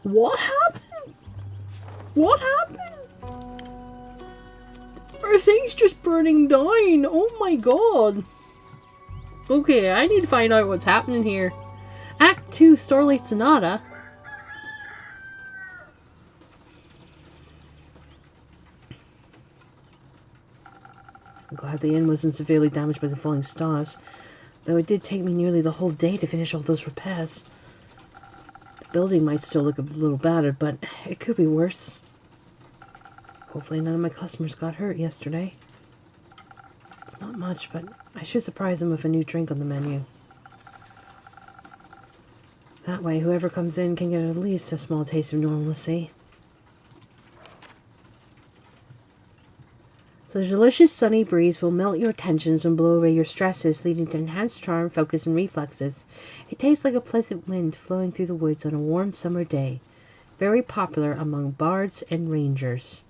What happened? What happened? Are things just burning down? Oh my god. Okay, I need to find out what's happening here. Act 2 Starlight Sonata. I'm glad the inn wasn't severely damaged by the falling stars, though it did take me nearly the whole day to finish all those repairs. The building might still look a little battered, but it could be worse. Hopefully none of my customers got hurt yesterday. It's not much, but I should surprise them with a new drink on the menu. That way, whoever comes in can get at least a small taste of normalcy. So the delicious sunny breeze will melt your tensions and blow away your stresses, leading to enhanced charm, focus, and reflexes. It tastes like a pleasant wind flowing through the woods on a warm summer day. Very popular among bards and rangers.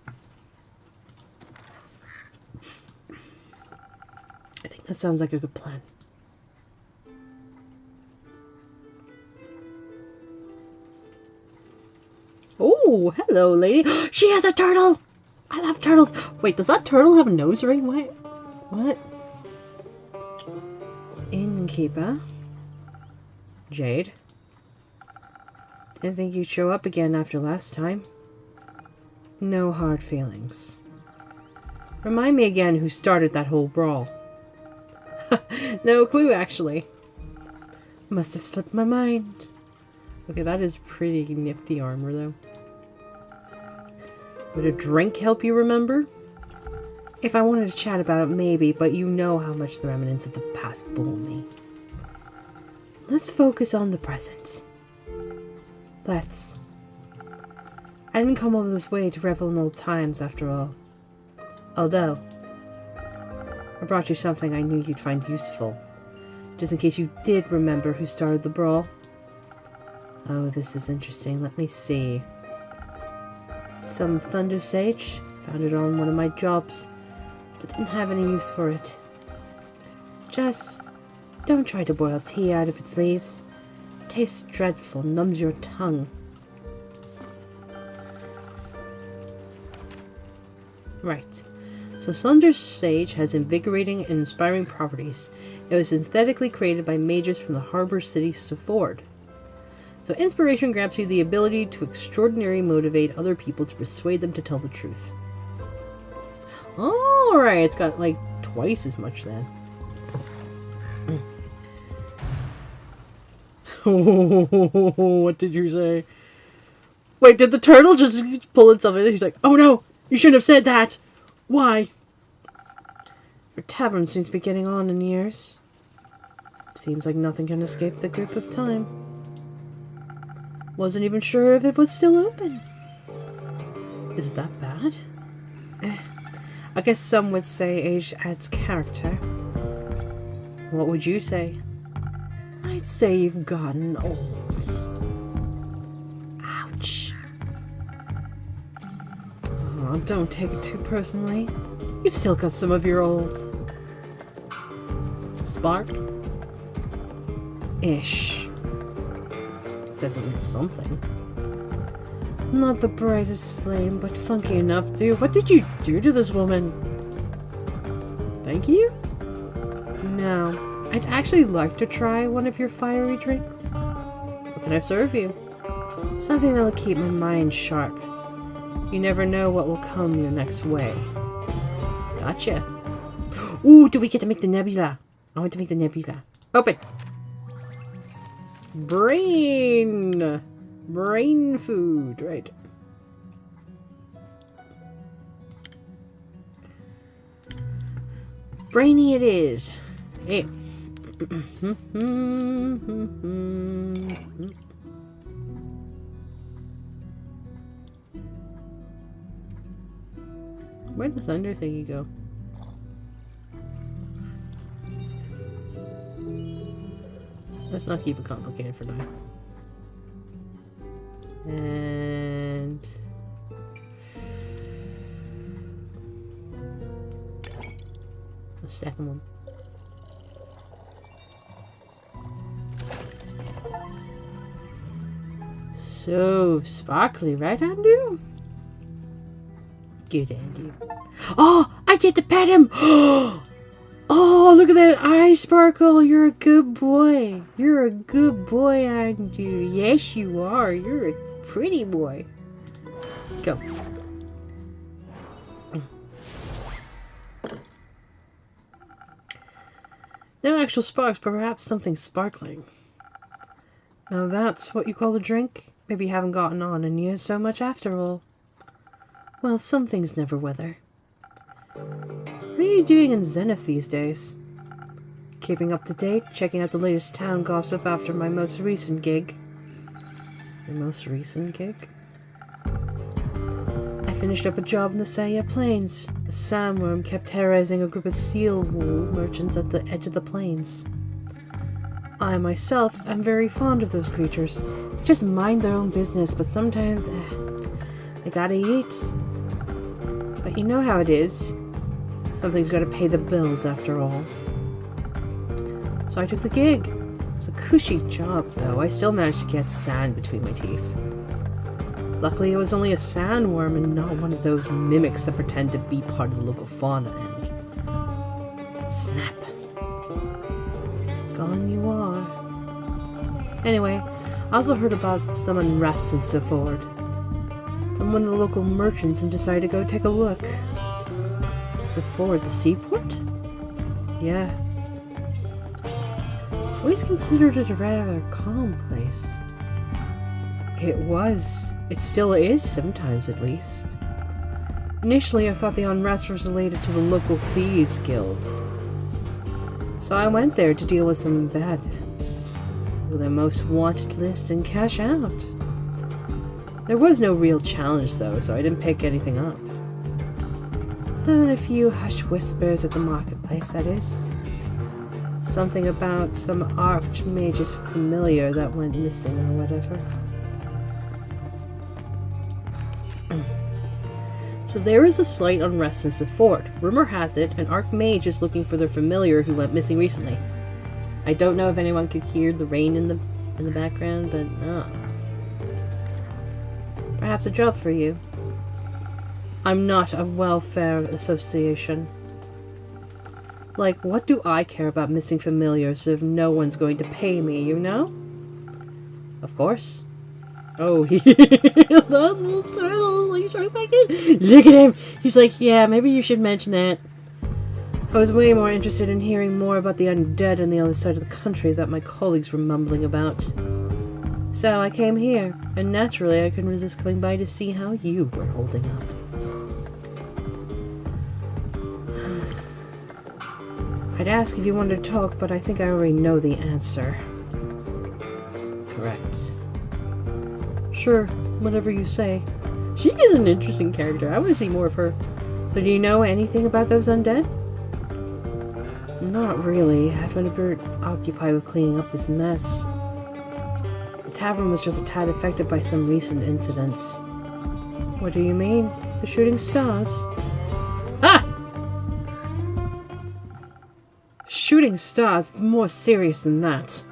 I think that sounds like a good plan. Oh, hello, lady. She has a turtle! I love turtles. Wait, does that turtle have a nose ring? What? Innkeeper. Jade. Didn't think you'd show up again after last time. No hard feelings. Remind me again who started that whole brawl. No clue, actually. Must have slipped my mind. Okay, that is pretty nifty armor, though. Would a drink help you remember? If I wanted to chat about it, maybe, but you know how much the remnants of the past bore me. Let's focus on the present. Let's. I didn't come all this way to revel in old times, after all. Although, I brought you something I knew you'd find useful, just in case you did remember who started the brawl. Oh, this is interesting. Let me see. Some thunder sage. Found it on one of my jobs, but didn't have any use for it. Just don't try to boil tea out of its leaves. It tastes dreadful, numbs your tongue. Right. So thunder sage has invigorating and inspiring properties. It was synthetically created by mages from the harbor city Sephord. So inspiration grants you the ability to extraordinarily motivate other people to persuade them to tell the truth. Alright, it's got like twice as much then. What did you say? Wait, did the turtle just pull itself in? He's like, oh no, you shouldn't have said that. Why? Your tavern seems to be getting on in years. Seems like nothing can escape the grip of time. Wasn't even sure if it was still open. Is it that bad? I guess some would say age adds character. What would you say? I'd say you've gotten old. Ouch. Oh, don't take it too personally. You've still got some of your old... spark? Ish. That's at least something. Not the brightest flame, but funky enough, dude. What did you do to this woman? Thank you? No. I'd actually like to try one of your fiery drinks. What can I serve you? Something that'll keep my mind sharp. You never know what will come your next way. Gotcha. Ooh, do we get to make the nebula? I want to make the nebula. Open! Brain food, right. Brainy it is. Hey. Where'd the thunder thingy go? Let's not keep it complicated for now. And... the second one. So sparkly, right, Andrew? Good, Andrew. Oh, I get to pet him! Oh, look at that eye sparkle! You're a good boy. You're a good boy, Andrew. Yes, you are. You're a pretty boy. Go. No actual sparks, but perhaps something sparkling. Now that's what you call a drink? Maybe you haven't gotten on in years so much after all. Well, some things never wither. What are you doing in Zenith these days? Keeping up to date, checking out the latest town gossip after my most recent gig. Your most recent gig? I finished up a job in the Saya Plains. A sandworm kept terrorizing a group of steel wool merchants at the edge of the plains. I myself am very fond of those creatures. They just mind their own business, but sometimes, they gotta eat. But you know how it is. Something's gotta pay the bills after all. So I took the gig. It was a cushy job, though. I still managed to get sand between my teeth. Luckily, it was only a sandworm and not one of those mimics that pretend to be part of the local fauna and... Snap. Gone you are. Anyway, I also heard about some unrest and so forth. From one of the local merchants and decided to go take a look. Sephora, the seaport? Yeah. Always considered it a rather calm place. It was. It still is, sometimes at least. Initially, I thought the unrest was related to the local thieves guild. So I went there to deal with some bad ends. With their most wanted list and cash out. There was no real challenge though, so I didn't pick anything up. Other than a few hushed whispers at the marketplace, that is. Something about some archmage's familiar that went missing or whatever. So there is a slight unrest in Sephora. Rumor has it, an archmage is looking for their familiar who went missing recently. I don't know if anyone could hear the rain in the background, but perhaps a job for you. I'm not a welfare association. Like, what do I care about missing familiars if no one's going to pay me, you know? Of course. Oh, that little turtle, like, shrunk back in. Look at him! He's like, yeah, maybe you should mention that. I was way more interested in hearing more about the undead on the other side of the country that my colleagues were mumbling about. So I came here, and naturally I couldn't resist coming by to see how you were holding up. I'd ask if you wanted to talk, but I think I already know the answer. Correct. Sure, whatever you say. She is an interesting character. I want to see more of her. So do you know anything about those undead? Not really. I've been a bit occupied with cleaning up this mess. The tavern was just a tad affected by some recent incidents. What do you mean? The shooting stars? Ah! Shooting stars? It's more serious than that.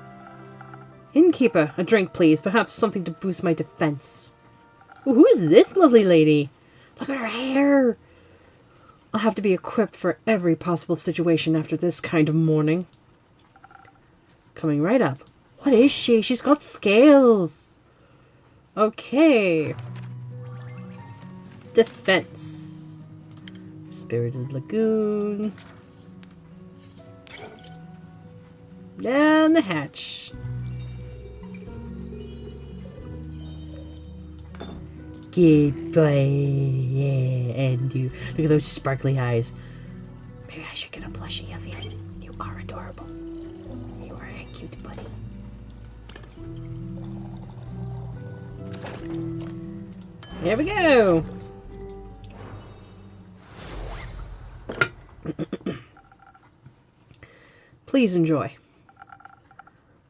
Innkeeper, a drink please. Perhaps something to boost my defense. Ooh, who is this lovely lady? Look at her hair! I'll have to be equipped for every possible situation after this kind of morning. Coming right up. What is she? She's got scales! Okay. Defense. Spirited Lagoon. Down the hatch. Good boy. Yeah, and you. Look at those sparkly eyes. Maybe I should get a plushie of you. You are adorable. You are a cute buddy. There we go. Please enjoy.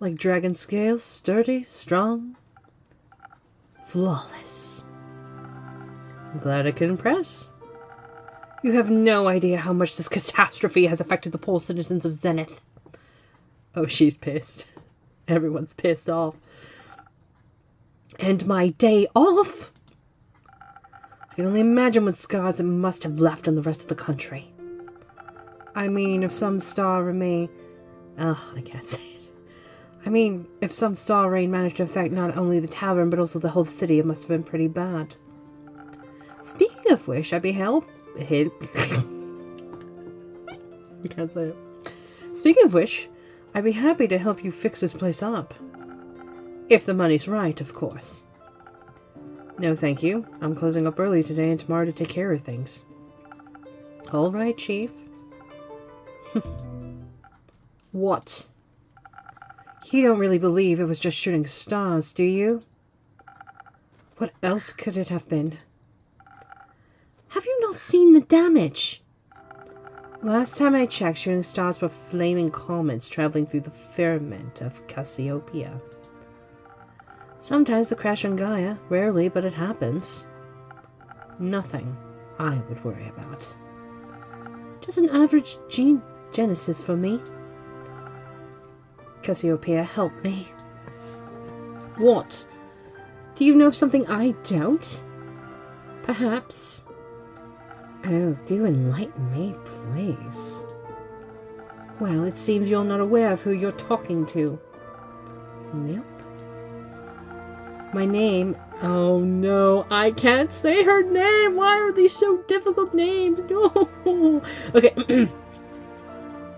Like dragon scales, sturdy, strong, flawless. I'm glad I could impress. You have no idea how much this catastrophe has affected the poor citizens of Zenith. Oh, she's pissed. Everyone's pissed off. And my day off? I can only imagine what scars it must have left on the rest of the country. I mean, if some star rain... I can't say it. I mean, if some star rain managed to affect not only the tavern, but also the whole city, it must have been pretty bad. Speaking of which, I'd be I can't say it. Speaking of which, I'd be happy to help you fix this place up. If the money's right, of course. No, thank you. I'm closing up early today and tomorrow to take care of things. All right, Chief. What? You don't really believe it was just shooting stars, do you? What else could it have been? Have you not seen the damage? Last time I checked, shooting stars were flaming comets traveling through the firmament of Cassiopeia. Sometimes they crash on Gaia, rarely, but it happens. Nothing I would worry about. Just an average genesis for me. Cassiopeia, help me. What? Do you know something I don't? Perhaps. Oh, do enlighten me, please. Well, it seems you're not aware of who you're talking to. Nope. My name... Oh no, I can't say her name! Why are these so difficult names? No! Okay.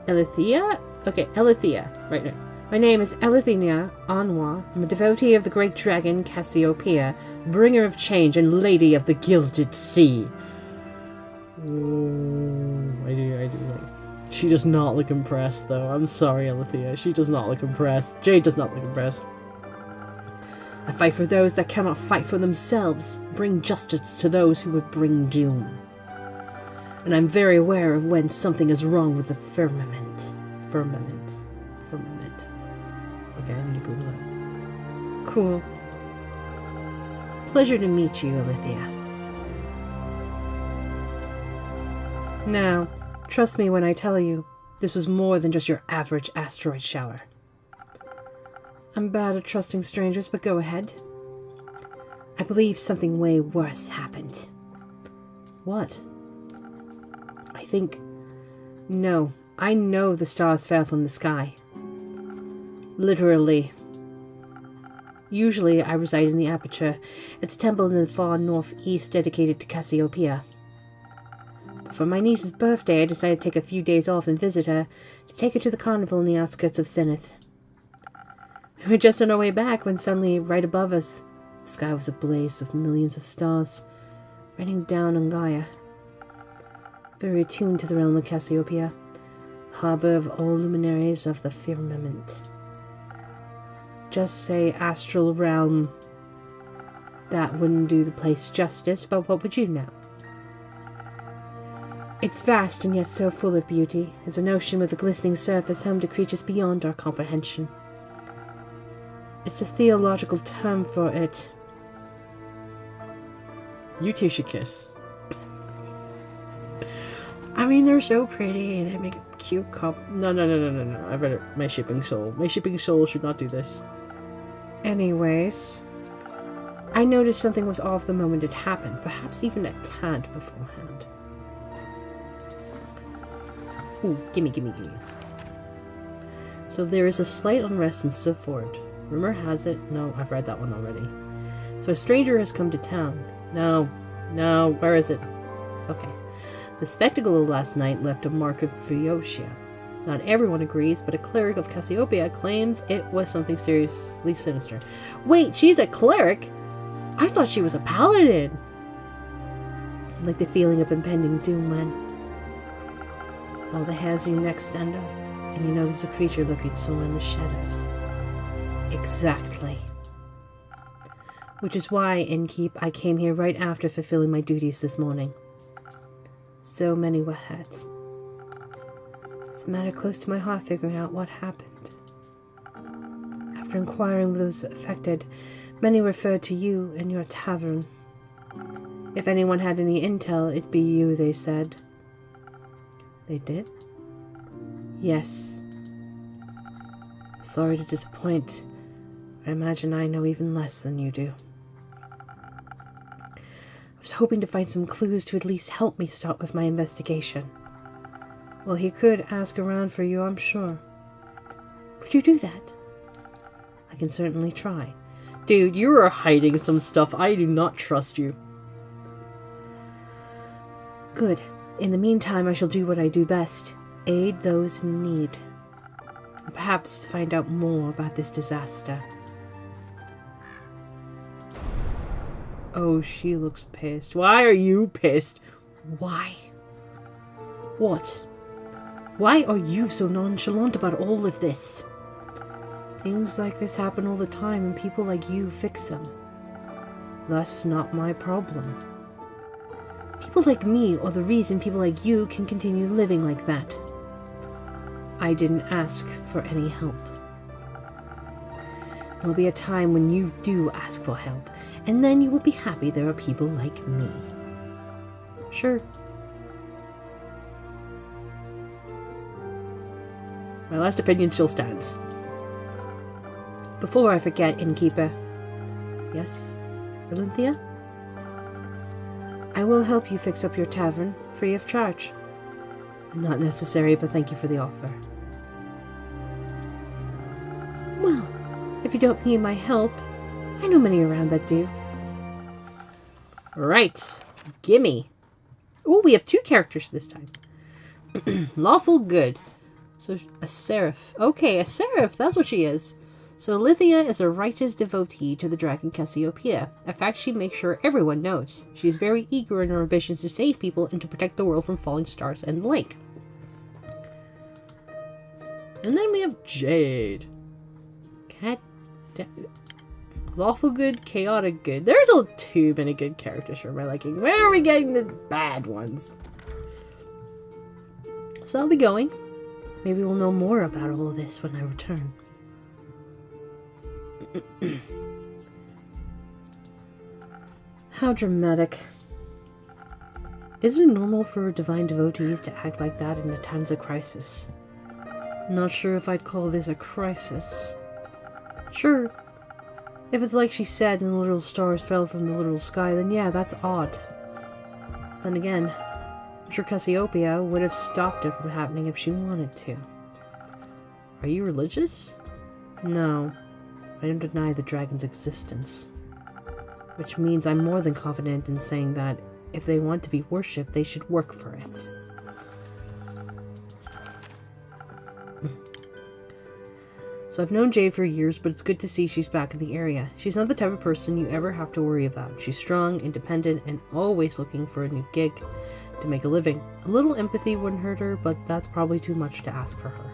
Elithia? Okay, Elithia. Right now. My name is Elithina Anwa. I'm a devotee of the great dragon Cassiopeia, bringer of change and lady of the gilded sea. Oh, I do. She does not look impressed, though. I'm sorry, Elithia. She does not look impressed. Jade does not look impressed. I fight for those that cannot fight for themselves. Bring justice to those who would bring doom. And I'm very aware of when something is wrong with the firmament. Firmament. Okay, I need to Google that. Cool. Pleasure to meet you, Alithia. Now, trust me when I tell you, this was more than just your average asteroid shower. I'm bad at trusting strangers, but go ahead. I believe something way worse happened. What? I think... No, I know the stars fell from the sky. Literally. Usually I reside in the Aperture. It's a temple in the far northeast dedicated to Cassiopeia. But for my niece's birthday, I decided to take a few days off and visit her, to take her to the carnival in the outskirts of Zenith. We were just on our way back when suddenly, right above us, the sky was ablaze with millions of stars, raining down on Gaia. Very attuned to the realm of Cassiopeia, harbor of all luminaries of the firmament. Just say astral realm. That wouldn't do the place justice, but what would you know? It's vast and yet so full of beauty. It's an ocean with a glistening surface home to creatures beyond our comprehension. It's a theological term for it. You two should kiss. I mean, they're so pretty. They make a cute couple. No. I read it. My shipping soul. My shipping soul should not do this. Anyways, I noticed something was off the moment it happened. Perhaps even a tad beforehand. Ooh, gimme. So there is a slight unrest in Sifford. Rumor has it... No, I've read that one already. So a stranger has come to town. No, where is it? Okay. The spectacle of last night left a mark of Phoeotia. Not everyone agrees, but a cleric of Cassiopeia claims it was something seriously sinister. Wait, she's a cleric? I thought she was a paladin! Like the feeling of impending doom when all the hairs on your neck stand up, and you know there's a creature looking somewhere in the shadows. Exactly. Which is why, Innkeep, I came here right after fulfilling my duties this morning. So many were hurt. It's a matter close to my heart figuring out what happened. After inquiring with those affected, many referred to you and your tavern. If anyone had any intel, it'd be you, they said. They did? Yes. Sorry to disappoint. I imagine I know even less than you do. was hoping to find some clues to at least help me start with my investigation. Well, he could ask around for you, I'm sure. Would you do that? I can certainly try. Dude, you are hiding some stuff. I do not trust you. Good. In the meantime, I shall do what I do best. Aid those in need. And perhaps find out more about this disaster. Oh, she looks pissed. Why are you pissed? Why? What? Why are you so nonchalant about all of this? Things like this happen all the time and people like you fix them. Thus, not my problem. People like me are the reason people like you can continue living like that. I didn't ask for any help. There'll be a time when you do ask for help, and then you will be happy there are people like me. Sure. My last opinion still stands. Before I forget, innkeeper. Yes, Olympia? I will help you fix up your tavern, free of charge. Not necessary, but thank you for the offer. Well, if you don't need my help, I know many around that do. Right. Gimme. Ooh, we have 2 characters this time. Lawful good. So, a seraph. Okay, a seraph, that's what she is. So Lithia is a righteous devotee to the dragon Cassiopeia, a fact she makes sure everyone knows. She is very eager in her ambitions to save people and to protect the world from falling stars and the like. And then we have Jade. Lawful good, chaotic good. There's too many good characters for my liking. Where are we getting the bad ones? So I'll be going. Maybe we'll know more about all this when I return. How dramatic. Is it normal for divine devotees to act like that in times of crisis? Not sure if I'd call this a crisis. Sure, if it's like she said and the little stars fell from the little sky, then yeah, that's odd. Then again, I'm sure Cassiopeia would have stopped it from happening if she wanted to. Are you religious? No. I don't deny the dragon's existence. Which means I'm more than confident in saying that if they want to be worshipped, they should work for it. So I've known Jade for years, but it's good to see she's back in the area. She's not the type of person you ever have to worry about. She's strong, independent, and always looking for a new gig to make a living. A little empathy wouldn't hurt her, but that's probably too much to ask for her.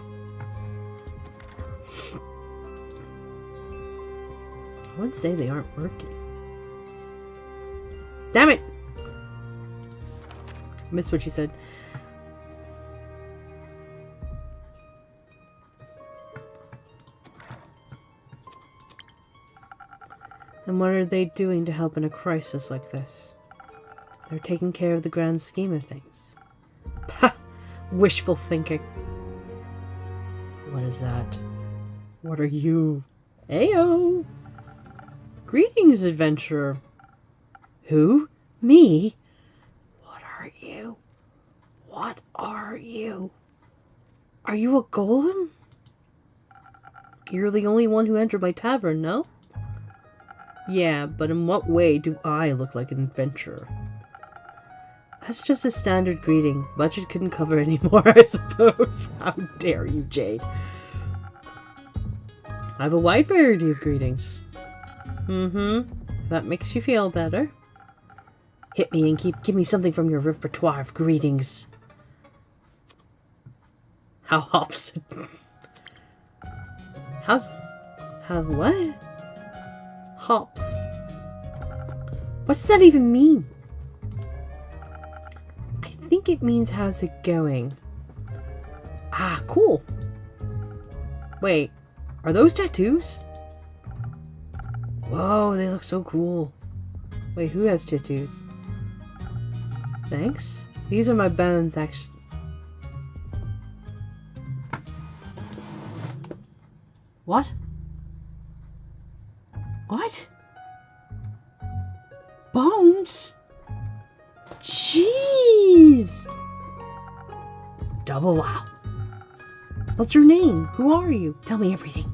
I wouldn't say they aren't working. Damn it! Missed what she said. And what are they doing to help in a crisis like this? They're taking care of the grand scheme of things. Ha! Wishful thinking. What is that? What are you? Ayo! Greetings, adventurer. Who? Me? What are you? What are you? Are you a golem? You're the only one who entered my tavern, no? Yeah, but in what way do I look like an adventurer? That's just a standard greeting. Budget couldn't cover anymore, I suppose. How dare you, Jade? I have a wide variety of greetings. That makes you feel better. Hit me and give me something from your repertoire of greetings. How hops? How what? Hops. What does that even mean? I think it means how's it going. Ah, cool. Wait, are those tattoos? Whoa, they look so cool. Wait, who has tattoos? Thanks. These are my bones, actually. What? What? Bones? Jeez! Double wow. What's your name? Who are you? Tell me everything.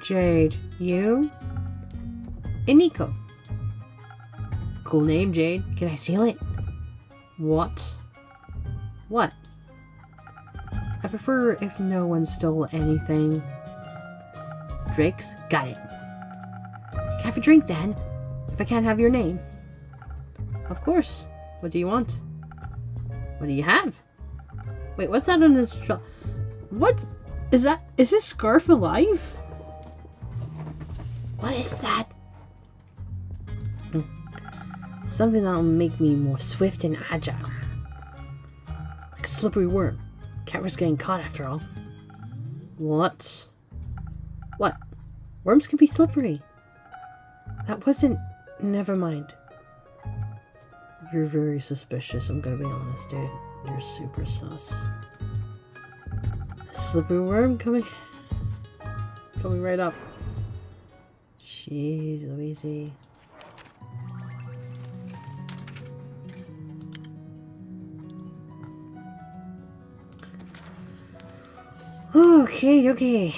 Jade. You? And Nico. Cool name, Jade. Can I steal it? What? What? I prefer if no one stole anything. Drake's? Got it. Can I have a drink then? If I can't have your name. Of course. What do you want? What do you have? Wait, what's that on his shoulder? What is that? Is his scarf alive? What is that? Something that'll make me more swift and agile. Like a slippery worm. Can't risk getting caught after all. What? What? Worms can be slippery. That wasn't... Never mind. You're very suspicious, I'm gonna be honest, dude. You're super sus. A slippery worm coming right up. Jeez Louise. Okay.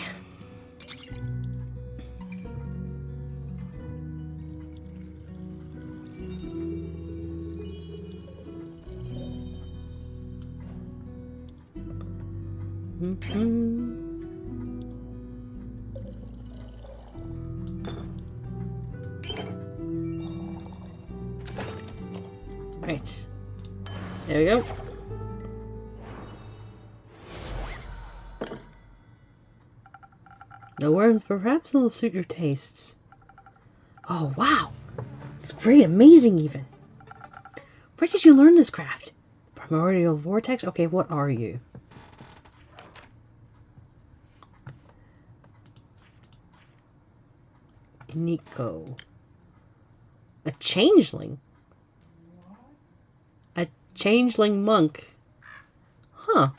Right. There we go. No worms, but perhaps it'll suit your tastes. Oh, wow. It's great, amazing even. Where did you learn this craft? Primordial vortex? Okay, what are you? Nico. A changeling? A changeling monk. Huh.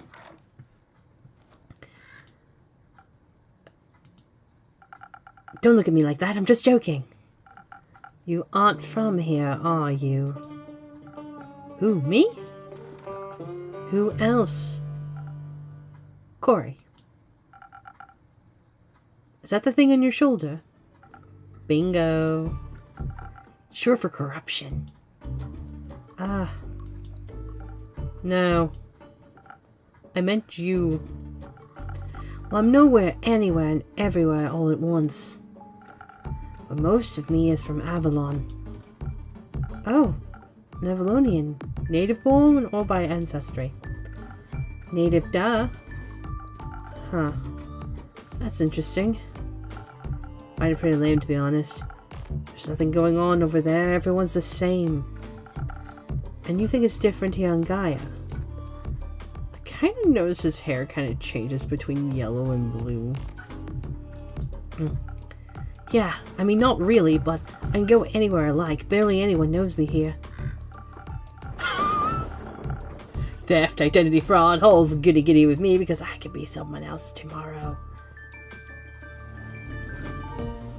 Don't look at me like that, I'm just joking. You aren't from here, are you? Who, me? Who else? Corey. Is that the thing on your shoulder? Bingo. Sure for corruption. Ah. No. I meant you. Well, I'm nowhere, anywhere, and everywhere all at once. But most of me is from Avalon. Oh. Nevalonian. Native born or by ancestry? Native, duh. Huh. That's interesting. Find it pretty lame, to be honest. There's nothing going on over there. Everyone's the same. And you think it's different here on Gaia. I kind of notice his hair kind of changes between yellow and blue. Yeah, I mean, not really, but I can go anywhere I like. Barely anyone knows me here. Theft, identity fraud, all's goody goody with me because I could be someone else tomorrow.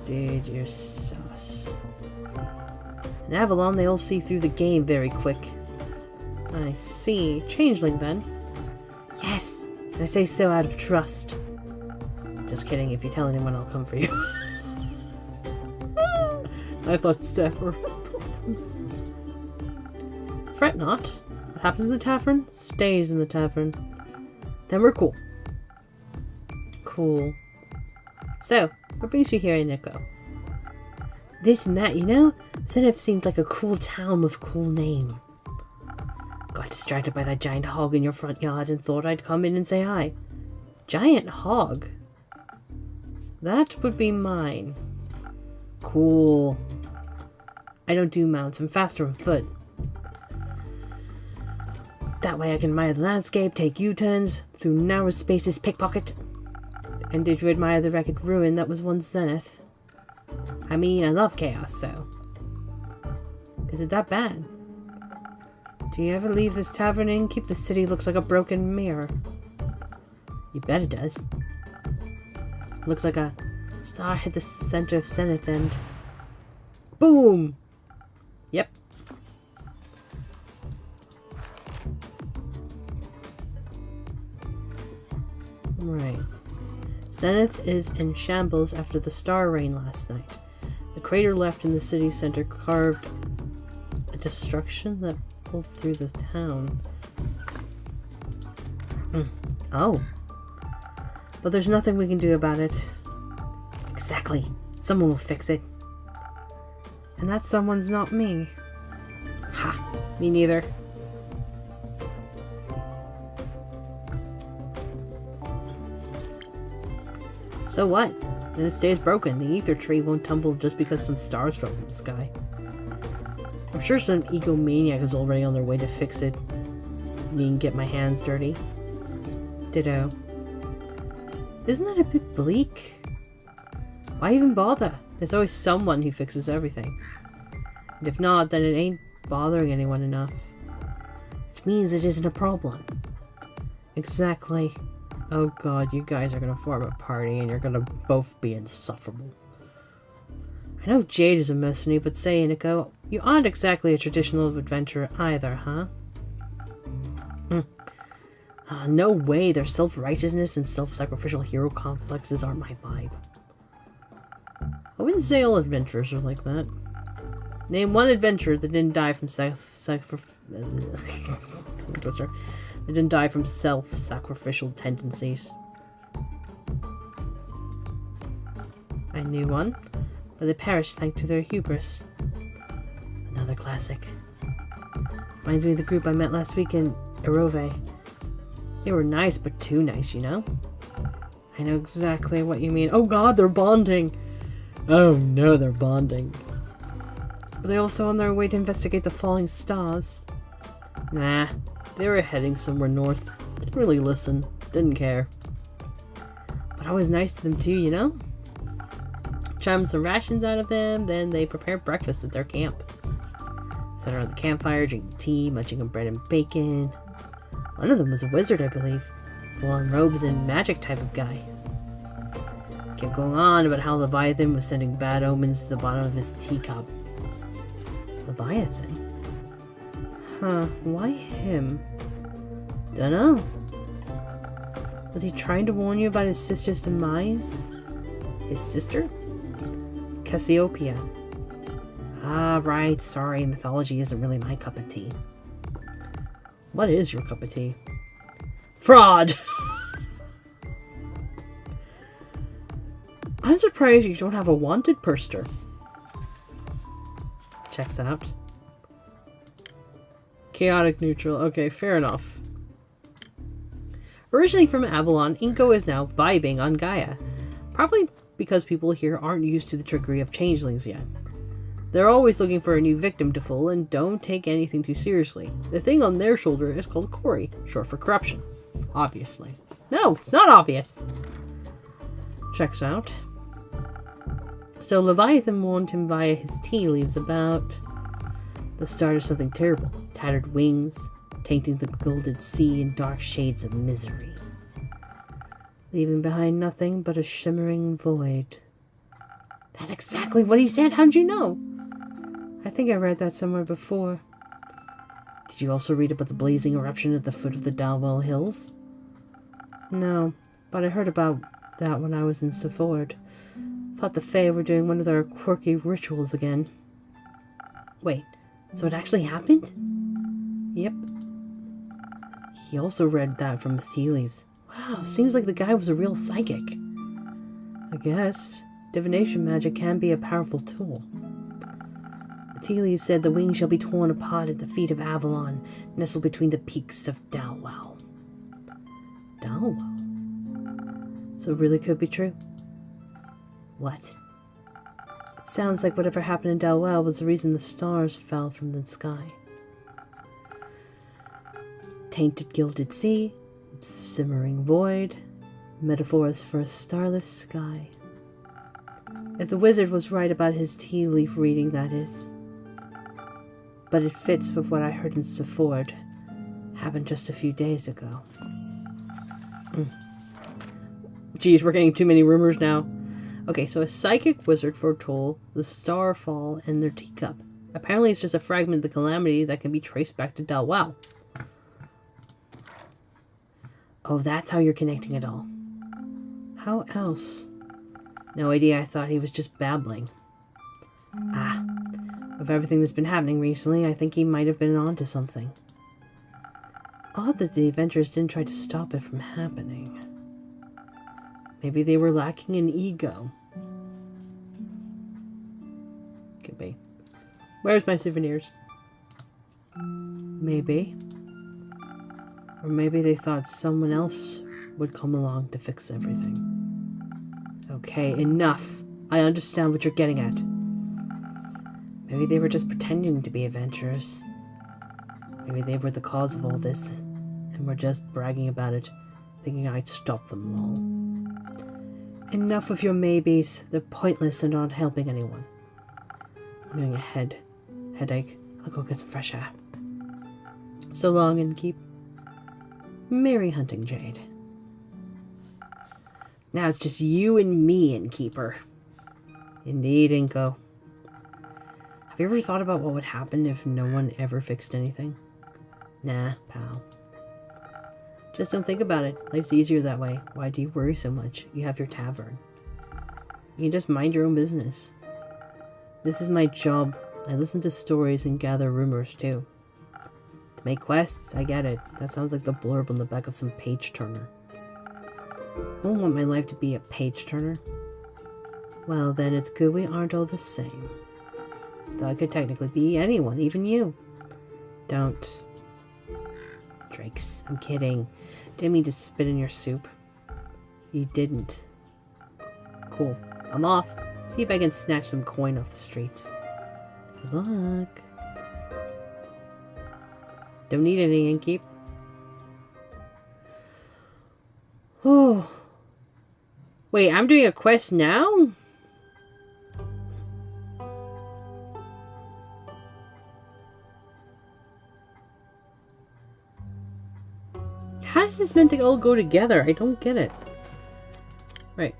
Dude, you're sus. In Avalon, they all see through the game very quick. I see. Changeling, then. Yes, and I say so out of trust. Just kidding. If you tell anyone, I'll come for you. I thought Steph were problems. Fret not. What happens in the tavern stays in the tavern. Then we're cool. Cool. So, what brings you here, Nico? This and that, you know? Zenith seemed like a cool town with a cool name. Got distracted by that giant hog in your front yard and thought I'd come in and say hi. Giant hog? That would be mine. Cool. I don't do mounts. I'm faster on foot. That way I can admire the landscape, take U-turns, through narrow spaces, pickpocket. And did you admire the wrecked ruin that was once Zenith? I mean, I love chaos, so... Is it that bad? Do you ever leave this tavern and keep the city looks like a broken mirror? You bet it does. Looks like a star hit the center of Zenith and... Boom! Yep. Right. Zenith is in shambles after the star rain last night. The crater left in the city center carved a destruction that pulled through the town. Oh. But there's nothing we can do about it. Exactly. Someone will fix it. And that someone's not me. Ha! Me neither. So what? Then it stays broken. The ether tree won't tumble just because some stars fell from the sky. I'm sure some egomaniac is already on their way to fix it. Needn't get my hands dirty. Ditto. Isn't that a bit bleak? Why even bother? There's always someone who fixes everything. And if not, then it ain't bothering anyone enough. Which means it isn't a problem. Exactly. Oh god, you guys are gonna form a party and you're gonna both be insufferable. I know Jade is a mercenary, but say, Iniko, you aren't exactly a traditional adventurer either, huh? No way, their self-righteousness and self-sacrificial hero complexes aren't my vibe. I wouldn't say all adventurers are like that. Name one adventurer that didn't die from self-sacrificial tendencies. I knew one, but they perished thanks to their hubris. Another classic. Reminds me of the group I met last week in Erove. They were nice, but too nice, you know? I know exactly what you mean. Oh god, they're bonding! Oh no, they're bonding. Were they also on their way to investigate the falling stars? Nah, they were heading somewhere north. Didn't really listen. Didn't care. But I was nice to them too, you know? Charmed some rations out of them, then they prepared breakfast at their camp. Sat around the campfire, drinking tea, munching on bread and bacon. One of them was a wizard, I believe. Full-on robes and magic type of guy. Kept going on about how Leviathan was sending bad omens to the bottom of his teacup. Leviathan? Huh, why him? Dunno. Was he trying to warn you about his sister's demise? His sister? Cassiopeia. Ah, right, sorry, mythology isn't really my cup of tea. What is your cup of tea? Fraud! I'm surprised you don't have a wanted perster. Checks out. Chaotic neutral. Okay, fair enough. Originally from Avalon, Inko is now vibing on Gaia. Probably because people here aren't used to the trickery of changelings yet. They're always looking for a new victim to fool and don't take anything too seriously. The thing on their shoulder is called Cory, short for corruption. Obviously. No, it's not obvious! Checks out. So Leviathan warned him via his tea leaves about the start of something terrible. Tattered wings, tainting the gilded sea in dark shades of misery. Leaving behind nothing but a shimmering void. That's exactly what he said. How'd you know? I think I read that somewhere before. Did you also read about the blazing eruption at the foot of the Dalwell Hills? No, but I heard about that when I was in Sephord. Thought the Fae were doing one of their quirky rituals again. Wait, so it actually happened? Yep. He also read that from his tea leaves. Wow, seems like the guy was a real psychic. I guess. Divination magic can be a powerful tool. The tea leaves said the wings shall be torn apart at the feet of Avalon, nestled between the peaks of Dalwell. Dalwell? So it really could be true? What? It sounds like whatever happened in Dalwell was the reason the stars fell from the sky. Tainted gilded sea, simmering void, metaphors for a starless sky. If the wizard was right about his tea leaf reading, that is. But it fits with what I heard in Sephord. Happened just a few days ago. Geez, we're getting too many rumors now. Okay, so a psychic wizard foretold the starfall in their teacup. Apparently it's just a fragment of the calamity that can be traced back to Dalwell. Oh, that's how you're connecting it all. How else? No idea, I thought he was just babbling. Ah, of everything that's been happening recently, I think he might have been onto something. Odd that the adventurers didn't try to stop it from happening. Maybe they were lacking in ego. Could be. Where's my souvenirs? Maybe. Or maybe they thought someone else would come along to fix everything. Okay, enough. I understand what you're getting at. Maybe they were just pretending to be adventurers. Maybe they were the cause of all this, and were just bragging about it, thinking I'd stop them all. Enough of your maybes. They're pointless and not helping anyone. I'm getting a headache. I'll go get some fresh air. So long, Innkeep. Merry hunting, Jade. Now it's just you and me, Innkeeper. Indeed, Inko. Have you ever thought about what would happen if no one ever fixed anything? Nah, pal. Just don't think about it. Life's easier that way. Why do you worry so much? You have your tavern. You can just mind your own business. This is my job. I listen to stories and gather rumors too. To make quests, I get it. That sounds like the blurb on the back of some page turner. I don't want my life to be a page turner. Well, then it's good we aren't all the same. Though I could technically be anyone, even you. Don't. Drakes, I'm kidding. Didn't mean to spit in your soup. You didn't. Cool. I'm off. See if I can snatch some coin off the streets. Good luck. Don't need any, Innkeep. Oh. Wait, I'm doing a quest now? How does this meant to all go together? I don't get it. Right.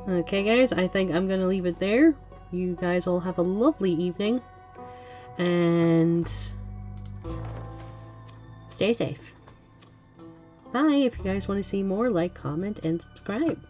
Okay, guys, I think I'm going to leave it there. You guys all have a lovely evening. And stay safe. Bye. If you guys want to see more, like, comment, and subscribe.